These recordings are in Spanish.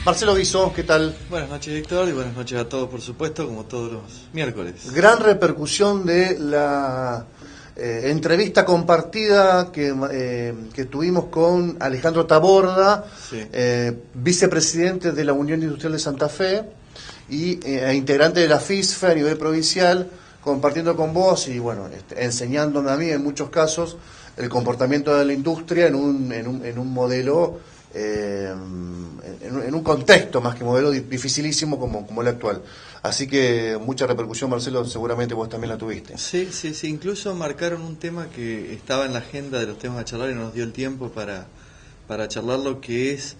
Marcelo Guizó, ¿qué tal? Buenas noches, Víctor, y buenas noches a todos, por supuesto, como todos los miércoles. Gran repercusión de la entrevista compartida que tuvimos con Alejandro Taborda, Sí. vicepresidente de la Unión Industrial de Santa Fe y integrante de la FISFE a nivel provincial, compartiendo con vos y bueno, enseñándome a mí en muchos casos el comportamiento de la industria en un modelo, en un contexto más que modelo dificilísimo como el actual. Así que mucha repercusión, Marcelo, seguramente vos también la tuviste. Sí, incluso marcaron un tema que estaba en la agenda de los temas a charlar y no nos dio el tiempo para charlarlo, que es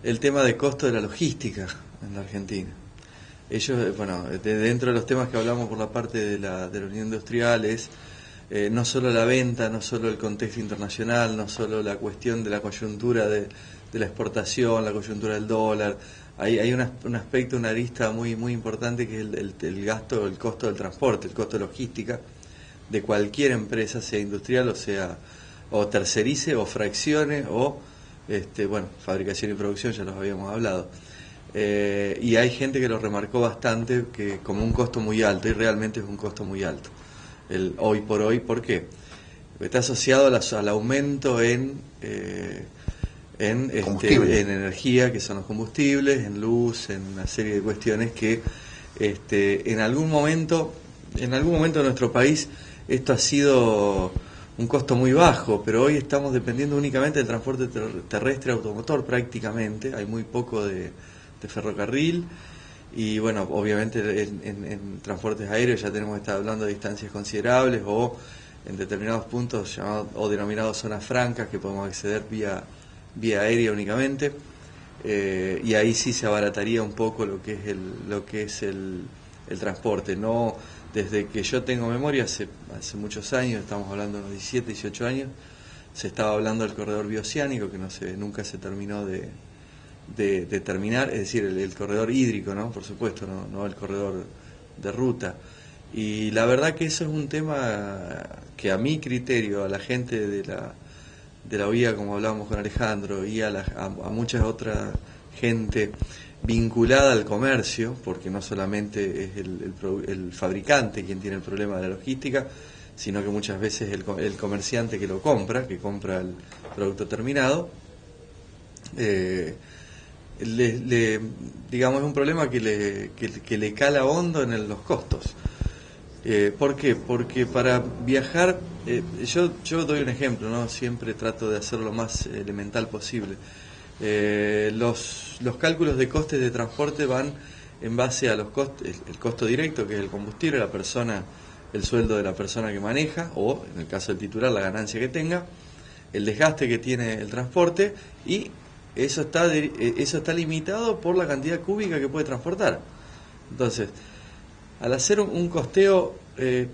el tema de costo de la logística en la Argentina. Ellos, bueno, dentro de los temas que hablamos por la parte de la Unión Industrial es no solo la venta, no solo el contexto internacional, no solo la cuestión de la coyuntura de la exportación, la coyuntura del dólar. Hay un aspecto, una arista muy importante que es el gasto, el costo del transporte, el costo de logística de cualquier empresa, sea industrial o tercerice o fraccione o fabricación y producción, ya los habíamos hablado. Y hay gente que lo remarcó bastante que como un costo muy alto, y realmente es un costo muy alto. Hoy por hoy, ¿por qué? Porque está asociado al aumento en energía, que son los combustibles, en luz, en una serie de cuestiones que en algún momento de nuestro país esto ha sido un costo muy bajo, pero hoy estamos dependiendo únicamente del transporte terrestre automotor prácticamente, hay muy poco de ferrocarril. Y bueno, obviamente en transportes aéreos ya tenemos que estar hablando de distancias considerables o en determinados puntos llamados o denominados zonas francas que podemos acceder vía aérea únicamente, y ahí sí se abarataría un poco lo que es el transporte. No, desde que yo tengo memoria, hace muchos años, estamos hablando de unos 17, 18 años, se estaba hablando del corredor bioceánico que nunca se terminó de terminar, es decir, el corredor hídrico, ¿no? Por supuesto, no el corredor de ruta. Y la verdad que eso es un tema que a mi criterio, a la gente de la OIA, como hablábamos con Alejandro, y a muchas otras gente vinculada al comercio, porque no solamente es el fabricante quien tiene el problema de la logística, sino que muchas veces el comerciante que compra el producto terminado, digamos, es un problema que le cala hondo en los costos. ¿Por qué? Porque para viajar, yo doy un ejemplo, ¿no? Siempre trato de hacerlo lo más elemental posible. Los cálculos de costes de transporte van en base a los costos, el costo directo, que es el combustible, el sueldo de la persona que maneja, o en el caso del titular, la ganancia que tenga, el desgaste que tiene el transporte, y eso está limitado por la cantidad cúbica que puede transportar. Entonces, al hacer un costeo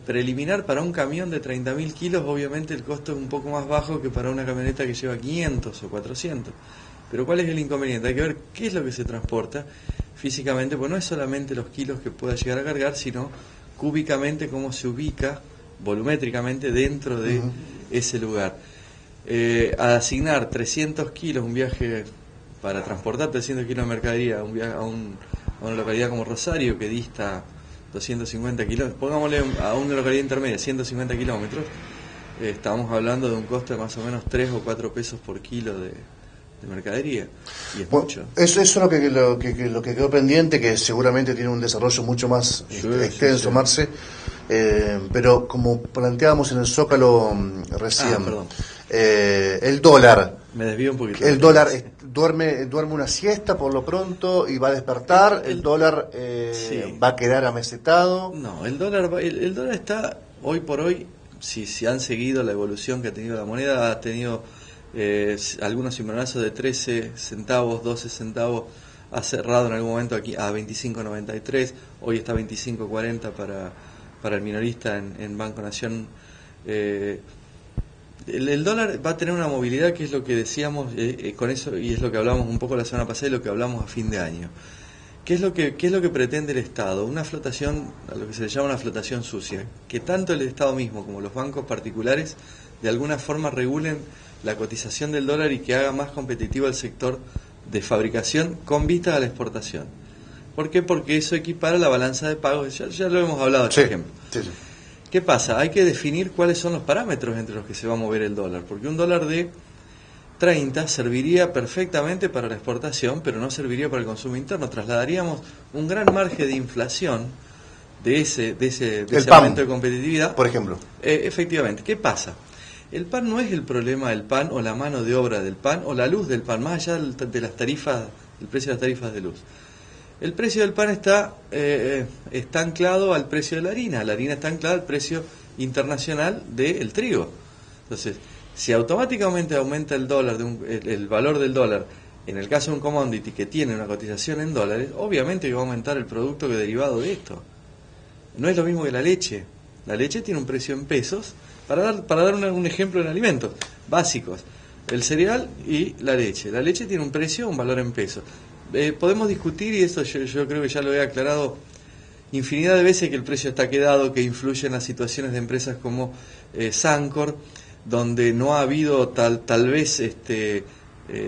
preliminar para un camión de 30.000 kilos, obviamente el costo es un poco más bajo que para una camioneta que lleva 500 o 400. Pero ¿cuál es el inconveniente? Hay que ver qué es lo que se transporta físicamente, pues no es solamente los kilos que pueda llegar a cargar, sino cúbicamente cómo se ubica volumétricamente dentro de ese lugar. A asignar 300 kilos, un viaje para transportar 300 kilos de mercadería, un viaje a una localidad como Rosario, que dista 250 kilómetros, pongámosle a una localidad intermedia, 150 kilómetros, estamos hablando de un costo de más o menos 3 o 4 pesos por kilo de mercadería, y es mucho. Eso es lo que quedó pendiente, que seguramente tiene un desarrollo mucho más extenso, sí. Marce, pero como planteábamos en el Zócalo recién, el dólar, me desvío un poquito. El dólar duerme una siesta por lo pronto y va a despertar. El dólar va a quedar amesetado. No, el dólar está hoy por hoy, si han seguido la evolución que ha tenido la moneda, ha tenido algunos cimbronazos de 13 centavos, 12 centavos, ha cerrado en algún momento aquí a 25.93, hoy está 25.40 para el minorista en Banco Nación. El dólar va a tener una movilidad, que es lo que decíamos con eso, y es lo que hablamos un poco la semana pasada y lo que hablamos a fin de año. ¿Qué es lo que pretende el Estado? Una flotación, a lo que se le llama una flotación sucia, que tanto el Estado mismo como los bancos particulares de alguna forma regulen la cotización del dólar y que haga más competitivo el sector de fabricación con vista a la exportación. ¿Por qué? Porque eso equipara la balanza de pagos, ya lo hemos hablado, por ejemplo. Sí. ¿Qué pasa? Hay que definir cuáles son los parámetros entre los que se va a mover el dólar, porque un dólar de 30 serviría perfectamente para la exportación, pero no serviría para el consumo interno. Trasladaríamos un gran margen de inflación de ese aumento de competitividad. Por ejemplo. Efectivamente. ¿Qué pasa? El pan no es el problema del pan o la mano de obra del pan o la luz del pan, más allá de las tarifas, el precio de las tarifas de luz. El precio del pan está anclado al precio de la harina está anclada al precio internacional del trigo. Entonces, si automáticamente aumenta el dólar, el valor del dólar, en el caso de un commodity que tiene una cotización en dólares, obviamente que va a aumentar el producto que derivado de esto. No es lo mismo que la leche. La leche tiene un precio en pesos, para dar un ejemplo en alimentos básicos, el cereal y la leche. La leche tiene un precio, un valor en pesos. Podemos discutir, y esto yo creo que ya lo he aclarado infinidad de veces, que el precio está quedado, que influye en las situaciones de empresas como Sancor, donde no ha habido tal vez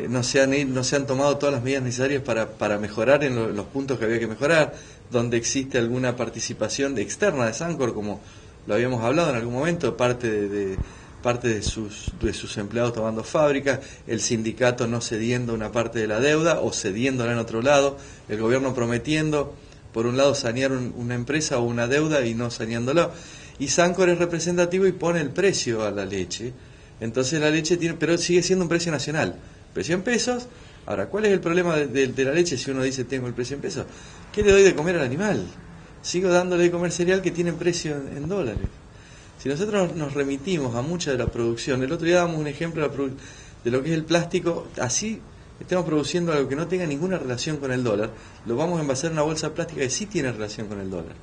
no se han tomado todas las medidas necesarias para mejorar en los puntos que había que mejorar, donde existe alguna participación externa de Sancor, como lo habíamos hablado en algún momento, parte de sus empleados tomando fábricas, el sindicato no cediendo una parte de la deuda o cediéndola en otro lado, el gobierno prometiendo por un lado sanear una empresa o una deuda y no saneándola, y Sancor es representativo y pone el precio a la leche. Entonces la leche pero sigue siendo un precio nacional, precio en pesos. Ahora, ¿cuál es el problema de la leche si uno dice tengo el precio en pesos? ¿Qué le doy de comer al animal? Sigo dándole de comer cereal que tiene precio en dólares. Si nosotros nos remitimos a mucha de la producción, el otro día damos un ejemplo de lo que es el plástico, así estemos produciendo algo que no tenga ninguna relación con el dólar, lo vamos a envasar en una bolsa plástica que sí tiene relación con el dólar.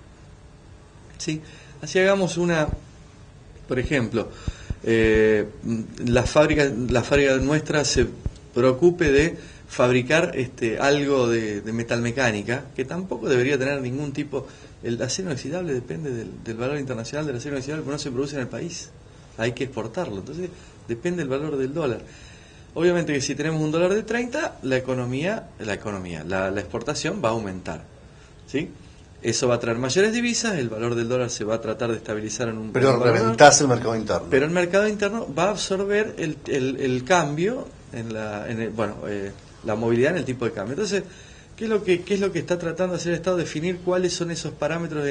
¿Sí? Así hagamos por ejemplo, la fábrica nuestra se preocupe de fabricar algo de metalmecánica, que tampoco debería tener ningún tipo. El acero inoxidable depende del valor internacional del acero inoxidable, pero no se produce en el país, hay que exportarlo, entonces depende del valor del dólar. Obviamente que si tenemos un dólar de 30, la exportación va a aumentar, ¿sí? Eso va a traer mayores divisas, el valor del dólar se va a tratar de estabilizar en un... Pero reventás el mercado interno. Pero el mercado interno va a absorber el cambio la movilidad en el tipo de cambio. Entonces, ¿qué es lo que está tratando de hacer el Estado? Definir cuáles son esos parámetros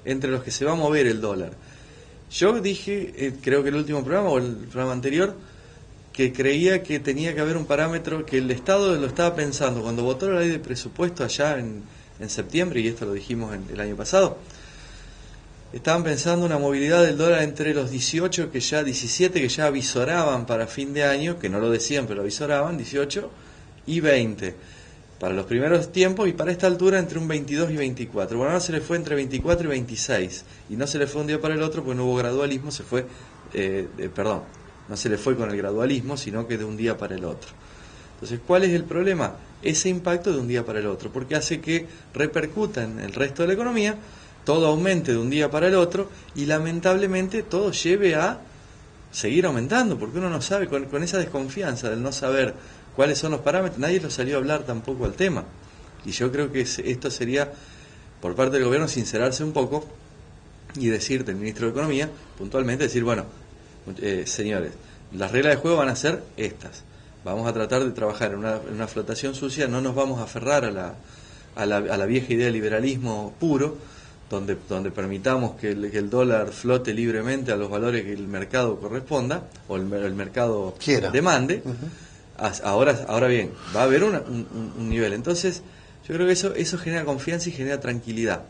entre los que se va a mover el dólar. Yo dije, creo que el último programa o el programa anterior, que creía que tenía que haber un parámetro que el Estado lo estaba pensando cuando votó la ley de presupuesto allá en septiembre, y esto lo dijimos el año pasado. Estaban pensando una movilidad del dólar entre los 17 que ya avisoraban para fin de año, que no lo decían pero avisoraban, 18 y 20 para los primeros tiempos, y para esta altura entre un 22 y 24. Bueno, ahora se le fue entre 24 y 26, y no se le fue un día para el otro porque no hubo gradualismo, no se le fue con el gradualismo, sino que de un día para el otro. Entonces, ¿cuál es el problema? Ese impacto de un día para el otro, porque hace que repercuta en el resto de la economía, todo aumente de un día para el otro, y lamentablemente todo lleve a seguir aumentando, porque uno no sabe, con esa desconfianza del no saber cuáles son los parámetros, nadie lo salió a hablar tampoco al tema. Y yo creo que esto sería, por parte del gobierno, sincerarse un poco y decirte, el ministro de Economía, puntualmente, decir, bueno, señores, las reglas de juego van a ser estas. Vamos a tratar de trabajar en una flotación sucia, no nos vamos a aferrar a la vieja idea del liberalismo puro, donde permitamos que el dólar flote libremente a los valores que el mercado corresponda, o el mercado demande. Ahora bien, va a haber un nivel. Entonces, yo creo que eso genera confianza y genera tranquilidad.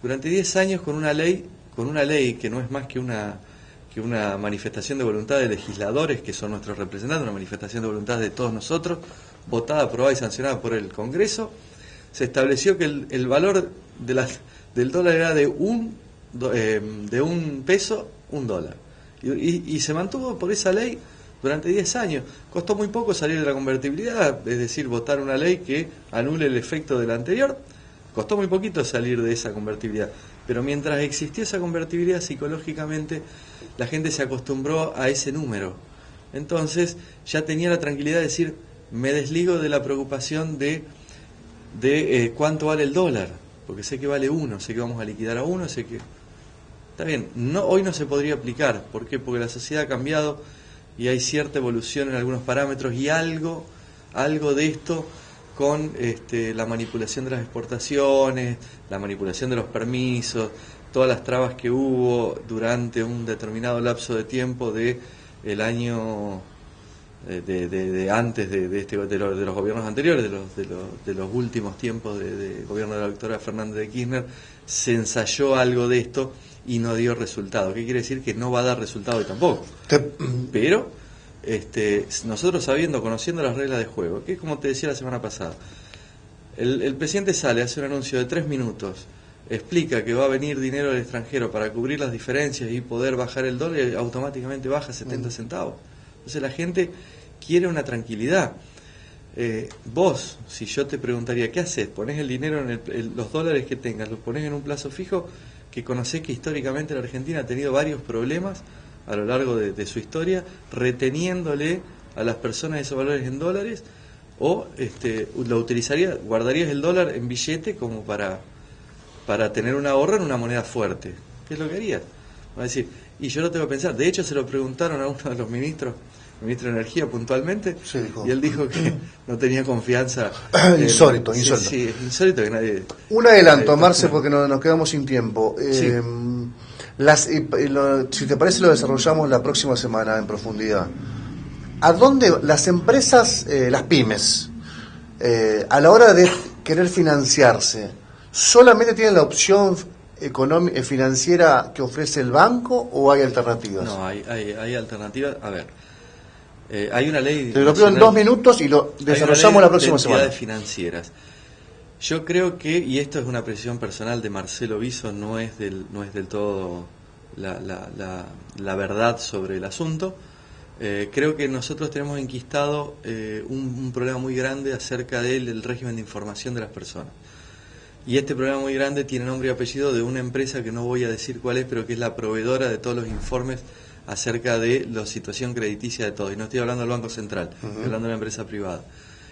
Durante 10 años con una ley que no es más que una manifestación de voluntad de legisladores, que son nuestros representantes, una manifestación de voluntad de todos nosotros, votada, aprobada y sancionada por el Congreso, se estableció que el valor del dólar era de un peso, $1. Y se mantuvo por esa ley durante 10 años. Costó muy poco salir de la convertibilidad, es decir, votar una ley que anule el efecto de la anterior. Costó muy poquito salir de esa convertibilidad. Pero mientras existió esa convertibilidad, psicológicamente la gente se acostumbró a ese número. Entonces ya tenía la tranquilidad de decir, me desligo de la preocupación de cuánto vale el dólar, porque sé que vale 1, sé que vamos a liquidar a 1, sé que... Está bien, hoy no se podría aplicar. ¿Por qué? Porque la sociedad ha cambiado y hay cierta evolución en algunos parámetros y algo de esto con la manipulación de las exportaciones, la manipulación de los permisos, todas las trabas que hubo durante un determinado lapso de tiempo de el año de antes de los gobiernos anteriores, de los últimos tiempos de gobierno de la doctora Fernández de Kirchner, se ensayó algo de esto y no dio resultado. ¿Qué quiere decir? Que no va a dar resultado hoy tampoco. Pero nosotros conociendo las reglas de juego, que es como te decía la semana pasada, el presidente sale, hace un anuncio de 3 minutos, explica que va a venir dinero del extranjero para cubrir las diferencias y poder bajar el dólar, y automáticamente baja 70 centavos. Entonces la gente quiere una tranquilidad. Vos, si yo te preguntaría, ¿qué haces? ¿Ponés el dinero los dólares que tengas, los ponés en un plazo fijo? Que conocés que históricamente la Argentina ha tenido varios problemas a lo largo de su historia, reteniéndole a las personas esos valores en dólares, o guardarías el dólar en billete como para tener un ahorro en una moneda fuerte. ¿Qué es lo que harías? Va a decir, y yo lo tengo que pensar. De hecho, se lo preguntaron a uno de los ministros, el ministro de Energía puntualmente, sí, y él dijo que no tenía confianza. Insólito. Sí, es insólito que nadie... Un adelanto, Marce, porque nos quedamos sin tiempo. Sí. Si te parece, lo desarrollamos la próxima semana en profundidad. ¿A dónde las empresas, las pymes, a la hora de querer financiarse, solamente tienen la opción financiera que ofrece el banco o hay alternativas? No, hay alternativas. A ver, hay una ley... Te lo pido en 2 minutos y lo desarrollamos la próxima semana. Entidades financieras. Yo creo que, y esto es una apreciación personal de Marcelo Viso, no es del todo la verdad sobre el asunto. Creo que nosotros tenemos enquistado un problema muy grande acerca del régimen de información de las personas. Y este problema muy grande tiene nombre y apellido de una empresa que no voy a decir cuál es, pero que es la proveedora de todos los informes acerca de la situación crediticia de todos. Y no estoy hablando del Banco Central, estoy hablando de una empresa privada.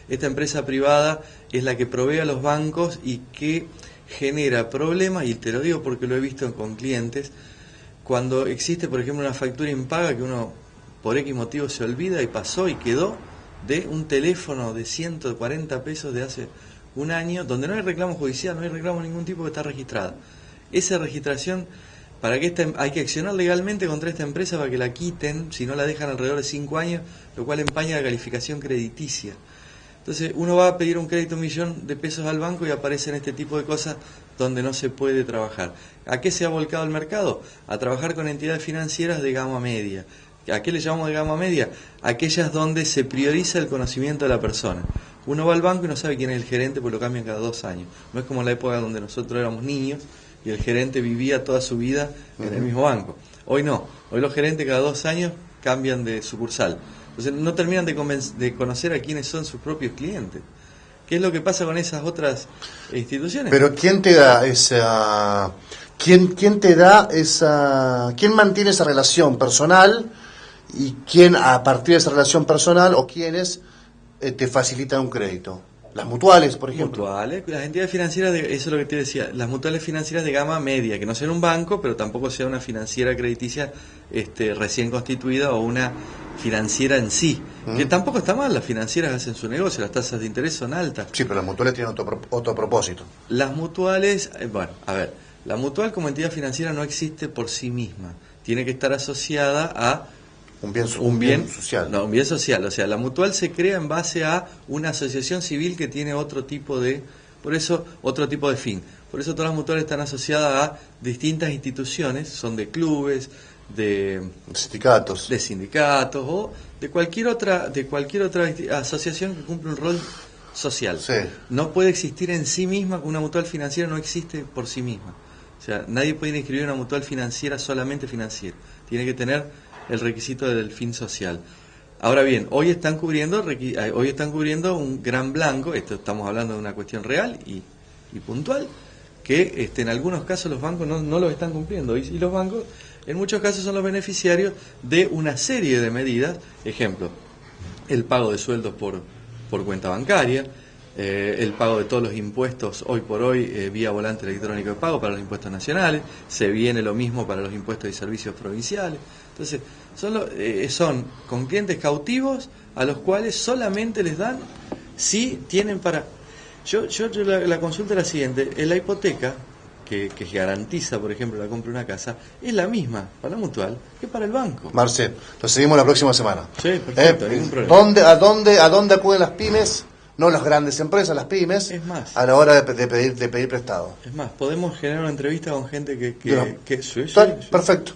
Esta empresa privada es la que provee a los bancos y que genera problemas, y te lo digo porque lo he visto con clientes, cuando existe, por ejemplo, una factura impaga que uno por X motivo se olvida y pasó y quedó, de un teléfono de 140 pesos de hace un año, donde no hay reclamo judicial, no hay reclamo de ningún tipo que está registrada. Esa registración, para que hay que accionar legalmente contra esta empresa para que la quiten, si no la dejan alrededor de 5 años, lo cual empaña la calificación crediticia. Entonces uno va a pedir un crédito $1.000.000 al banco y aparecen este tipo de cosas donde no se puede trabajar. ¿A qué se ha volcado el mercado? A trabajar con entidades financieras de gama media. ¿A qué le llamamos de gama media? Aquellas donde se prioriza el conocimiento de la persona. Uno va al banco y no sabe quién es el gerente porque lo cambian cada 2 años. No es como en la época donde nosotros éramos niños y el gerente vivía toda su vida en el mismo banco. Hoy no. Hoy los gerentes cada 2 años cambian de sucursal. Entonces no terminan de conocer a quiénes son sus propios clientes. ¿Qué es lo que pasa con esas otras instituciones? Pero ¿quién te da esa... ¿Quién mantiene esa relación personal y quién a partir de esa relación personal o quiénes te facilitan un crédito? Las mutuales, por ejemplo. Mutuales, las entidades financieras, eso es lo que te decía, las mutuales financieras de gama media, que no sean un banco, pero tampoco sea una financiera crediticia recién constituida o una financiera en sí. Que tampoco está mal, las financieras hacen su negocio, las tasas de interés son altas. Sí, pero las mutuales tienen otro propósito. Las mutuales, la mutual como entidad financiera no existe por sí misma, tiene que estar asociada a un bien social. No, un bien social. O sea, la mutual se crea en base a una asociación civil que tiene otro tipo de fin. Por eso todas las mutuales están asociadas a distintas instituciones, son de clubes, de sindicatos o de cualquier otra asociación que cumple un rol social. Sí. No puede existir en sí misma, una mutual financiera no existe por sí misma. O sea, nadie puede inscribir una mutual financiera solamente financiera. Tiene que tener el requisito del fin social. Ahora bien, hoy están cubriendo un gran blanco, esto estamos hablando de una cuestión real y puntual, que en algunos casos los bancos no lo están cumpliendo, y los bancos en muchos casos son los beneficiarios de una serie de medidas, ejemplo, el pago de sueldos por cuenta bancaria, el pago de todos los impuestos hoy por hoy vía volante electrónico de pago para los impuestos nacionales, se viene lo mismo para los impuestos y servicios provinciales. Entonces, son con clientes cautivos a los cuales solamente les dan si tienen para... la consulta es la siguiente: la hipoteca que garantiza, por ejemplo, la compra de una casa, es la misma para la mutual que para el banco. Marce, lo seguimos la próxima semana. Sí, perfecto, ningún problema. ¿A dónde acuden las pymes? No las grandes empresas, las pymes, Es más, a la hora de pedir prestado. Es más, podemos generar una entrevista con gente que Perfecto.